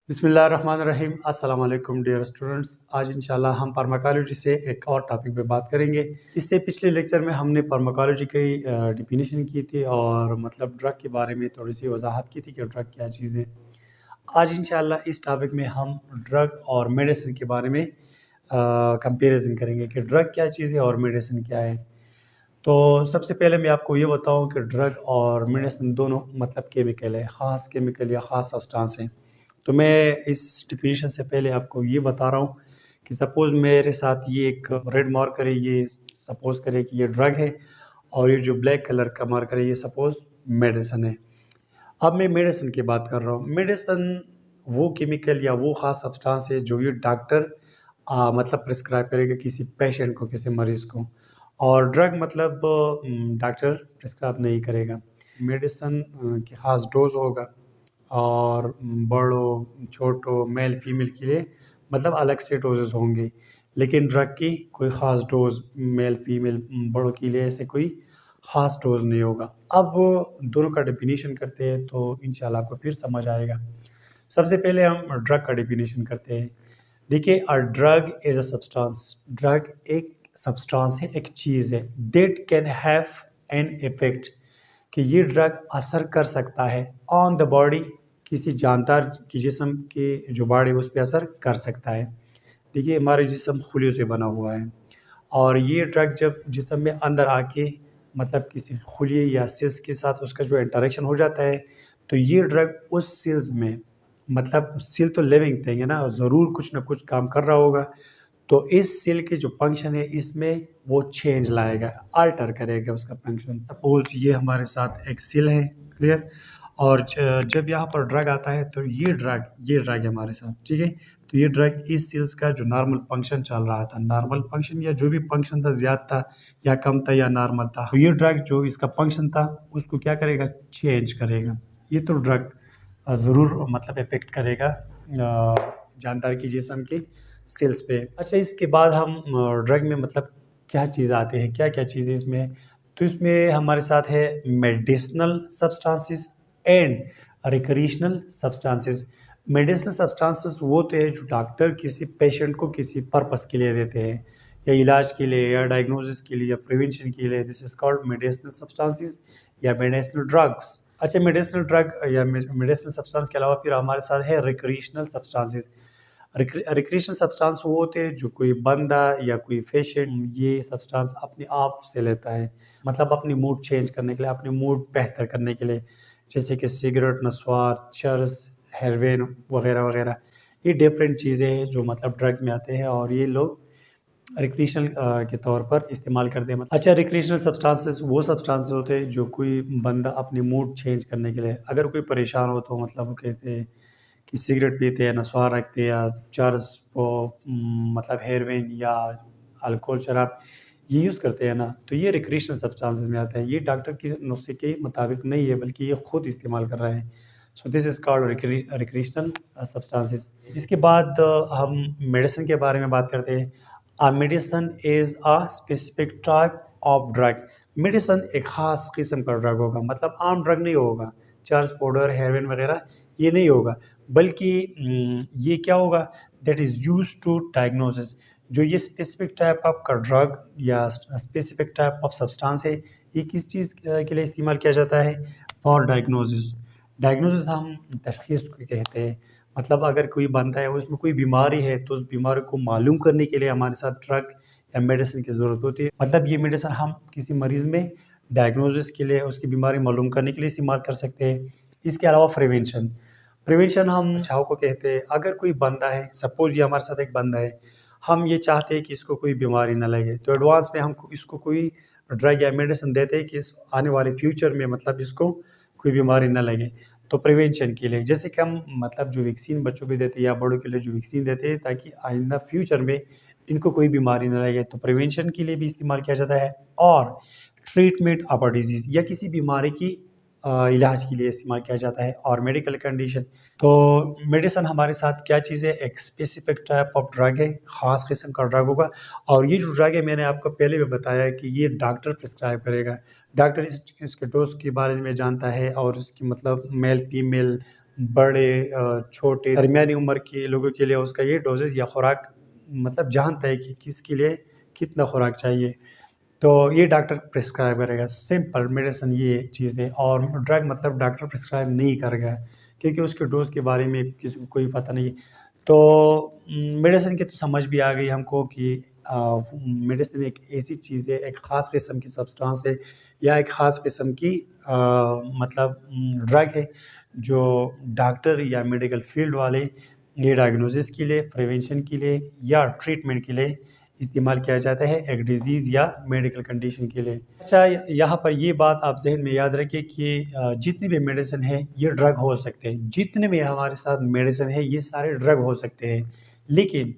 बिस्मिल्लाहिर्रहमानिर्रहीम अस्सलाम वालेकुम डियर स्टूडेंट्स। आज इंशाल्लाह हम फार्माकोलॉजी से एक और टॉपिक पे बात करेंगे। इससे पिछले लेक्चर में हमने फार्माकोलॉजी की डिफिनीशन की थी और मतलब ड्रग के बारे में थोड़ी सी वजाहत की थी कि ड्रग क्या चीज़ है। आज इंशाल्लाह इस टॉपिक में हम ड्रग और मेडिसिन के बारे में कंपैरिजन करेंगे कि ड्रग क्या चीज़ है और मेडिसिन क्या है। तो सबसे पहले मैं आपको ये बताऊं कि ड्रग और मेडिसिन दोनों मतलब केमिकल है, ख़ास केमिकल या ख़ास सब्सटेंस है। तो मैं इस डिफिनीशन से पहले आपको ये बता रहा हूँ कि सपोज़ मेरे साथ ये एक रेड मार्कर है, ये सपोज़ करें कि ये ड्रग है और ये जो ब्लैक कलर का मार्कर है ये सपोज़ मेडिसिन है। अब मैं मेडिसिन की बात कर रहा हूँ। मेडिसिन वो केमिकल या वो ख़ास सब्सटेंस है जो ये डॉक्टर मतलब प्रिस्क्राइब करेगा किसी पेशेंट को, किसी मरीज़ को। और ड्रग मतलब डॉक्टर प्रिस्क्राइब नहीं करेगा। मेडिसिन की ख़ास डोज़ होगा और बड़ों, छोटों, मेल फीमेल के लिए मतलब अलग से डोजेज़ होंगे। लेकिन ड्रग की कोई ख़ास डोज़ मेल फीमेल बड़ों के लिए ऐसे कोई ख़ास डोज़ नहीं होगा। अब दोनों का डेफिनिशन करते हैं तो इंशाल्लाह आपको फिर समझ आएगा। सबसे पहले हम ड्रग का डेफिनेशन करते हैं। देखिए, a drug is a substance. Drug एक सब्सटेंस है, एक चीज़ है that can have an effect, कि ये ड्रग असर कर सकता है ऑन द बॉडी, किसी जानदार की जिस्म की जो बॉडी उस पर असर कर सकता है। देखिए, हमारे जिस्म खुलियों से बना हुआ है और ये ड्रग जब जिस्म में अंदर आके मतलब किसी खुलिये या सेल्स के साथ उसका जो इंटरेक्शन हो जाता है तो ये ड्रग उस सेल्स में मतलब सेल तो लिविंग थिंग है ना, ज़रूर कुछ ना कुछ काम कर रहा होगा। तो इस सेल के जो फंक्शन है इसमें वो चेंज लाएगा, अल्टर करेगा उसका फंक्शन। सपोज ये हमारे साथ एक सेल है, क्लियर। और जब यहाँ पर ड्रग आता है तो ये ड्रग है हमारे साथ, ठीक है। तो ये ड्रग इस सेल्स का जो नॉर्मल फंक्शन चल रहा था, नॉर्मल फंक्शन या जो भी फंक्शन था, ज़्यादा था या कम था या नॉर्मल था, तो ये ड्रग जो इसका फंक्शन था उसको क्या करेगा, चेंज करेगा। ये तो ड्रग ज़रूर मतलब इफेक्ट करेगा जानदार की जिस्म की सेल्स पे। अच्छा, इसके बाद हम ड्रग में मतलब क्या चीज़ आते हैं, क्या क्या चीज़ें इसमें। तो इसमें हमारे साथ है medicinal substances and recreational substances. Medicinal substances वो होते हैं जो डॉक्टर किसी पेशेंट को किसी पर्पस के लिए देते हैं, या इलाज के लिए या डायग्नोसिस के लिए या प्रिवेंशन के लिए। This is called medicinal substances या मेडिसिनल ड्रग्स। अच्छा, मेडिसिनल ड्रग या मेडिसिनल सब्सटेंस के अलावा फिर हमारे साथ है रिक्रिएशनल सब्सटेंसेस। रिक्रिएशनल सब्सटेंस वो होते हैं जो कोई बंदा या कोई पेशेंट ये सब्सटेंस अपने आप से लेता है, मतलब अपनी मूड चेंज करने के लिए, अपनी मूड बेहतर करने के लिए। जैसे कि सिगरेट, नस्वार, चरस, हेरोइन वगैरह वगैरह। ये डिफरेंट चीज़ें हैं जो मतलब ड्रग्स में आते हैं और ये लोग रिक्रिएशनल के तौर पर इस्तेमाल करते हैं। अच्छा, रिक्रिएशनल सब्सटेंसेस वो सब्सटेंसेस होते हैं जो कोई बंदा अपनी मूड चेंज करने के लिए, अगर कोई परेशान हो तो मतलब वो कहते हैं कि सिगरेट पीते हैं, नस्वार रखते हैं या चरस को मतलब हेरोइन या अल्कोहल, शराब ये यूज़ करते हैं ना, तो ये रिक्रिएशनल सब्सटेंसेस में आता है। ये डॉक्टर के नुस्खे के मुताबिक नहीं है बल्कि ये खुद इस्तेमाल कर रहा है। So this is called recreational substances. इसके बाद हम मेडिसिन के बारे में बात करते हैं। A medicine is a specific type of drug. Medicine एक ख़ास किस्म का ड्रग होगा, मतलब आम ड्रग नहीं होगा, चरस, पाउडर, हेरोइन वगैरह ये नहीं होगा, बल्कि ये क्या होगा, that is used to diagnosis. जो ये स्पेसिफिक टाइप ऑफ का ड्रग या स्पेसिफिक टाइप ऑफ सब्सटेंस है, ये किस चीज़ के लिए इस्तेमाल किया जाता है, फॉर डायग्नोसिस। डायग्नोसिस हम तशख़ीस को कहते हैं, मतलब अगर कोई बंदा है उसमें कोई बीमारी है तो उस बीमारी को मालूम करने के लिए हमारे साथ ड्रग या मेडिसिन की ज़रूरत होती है। मतलब ये मेडिसिन हम किसी मरीज़ में डायग्नोसिस के लिए, उसकी बीमारी मालूम करने के लिए इस्तेमाल कर सकते हैं। इसके अलावा प्रिवेंशन, प्रिवेंशन हम बचाव को कहते हैं। अगर कोई बंदा है, सपोज़ ये हमारे साथ एक बंदा है, हम ये चाहते हैं कि इसको कोई बीमारी ना लगे, तो एडवांस में हम इसको कोई ड्रग या मेडिसिन देते हैं कि आने वाले फ्यूचर में मतलब इसको कोई बीमारी ना लगे। तो प्रिवेंशन के लिए जैसे कि हम मतलब जो वैक्सीन बच्चों को देते हैं या बड़ों के लिए जो वैक्सीन देते हैं ताकि आइंदा फ्यूचर में इनको कोई बीमारी ना लगे, तो प्रिवेंशन के लिए भी इस्तेमाल किया जाता है। और ट्रीटमेंट ऑफ अ डिजीज़ या किसी बीमारी की इलाज के लिए इस्तेमाल किया जाता है। और मेडिकल कंडीशन, तो मेडिसिन हमारे साथ क्या चीज़ है, एक स्पेसिफिक टाइप ऑफ ड्रग है, ख़ास किस्म का ड्रग होगा। और ये जो ड्रग है मैंने आपको पहले भी बताया है कि ये डॉक्टर प्रिस्क्राइब करेगा। डॉक्टर इसके डोज के बारे में जानता है और इसकी मतलब मेल फीमेल बड़े छोटे दरमियानी उम्र के लोगों के लिए उसका ये डोजेज़ या खुराक मतलब जानता है कि किसके लिए कितना खुराक चाहिए। तो ये डॉक्टर प्रिस्क्राइब करेगा, सिंपल मेडिसिन ये चीज़ है। और ड्रग मतलब डॉक्टर प्रिस्क्राइब नहीं करेगा क्योंकि उसके डोज़ के बारे में किसी को कोई पता नहीं। तो मेडिसिन की तो समझ भी आ गई हमको कि मेडिसिन एक ऐसी चीज़ है, एक ख़ास किस्म की सब्सटेंस है या एक ख़ास किस्म की मतलब ड्रग है जो डॉक्टर या मेडिकल फील्ड वाले ये डायग्नोसिस के लिए, प्रिवेंशन के लिए या ट्रीटमेंट के लिए इस्तेमाल किया जाता है एक डिज़ीज़ या मेडिकल कंडीशन के लिए। अच्छा, यहाँ पर ये बात आप ज़हन में याद रखें कि जितनी भी मेडिसिन है ये ड्रग हो सकते हैं। जितने भी हमारे साथ मेडिसिन है ये सारे ड्रग हो सकते हैं। लेकिन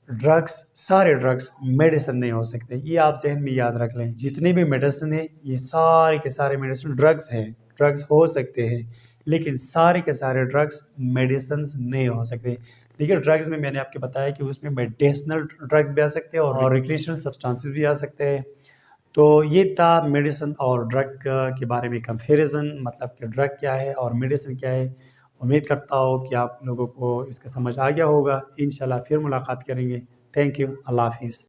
सारे ड्रग्स मेडिसिन नहीं हो सकते। ये आप ज़हन में याद रख लें। जितने भी मेडिसिन है ये सारे के सारे मेडिसिन ड्रग्स हैं। ड्रग्स हो सकते हैं लेकिन सारे के सारे ड्रग्स मेडिसिन्स नहीं हो सकते। देखिए, ड्रग्स में मैंने आपको बताया कि उसमें मेडिसिनल ड्रग्स भी आ सकते हैं और रिक्रिएशनल सब्सटेंसेस भी आ सकते हैं। तो ये था मेडिसिन और ड्रग के बारे में कंपैरिजन, मतलब कि ड्रग क्या है और मेडिसिन क्या है। उम्मीद करता हूँ कि आप लोगों को इसका समझ आ गया होगा। इंशाल्लाह फिर मुलाकात करेंगे। Thank you. अल्लाह हाफ़िज़।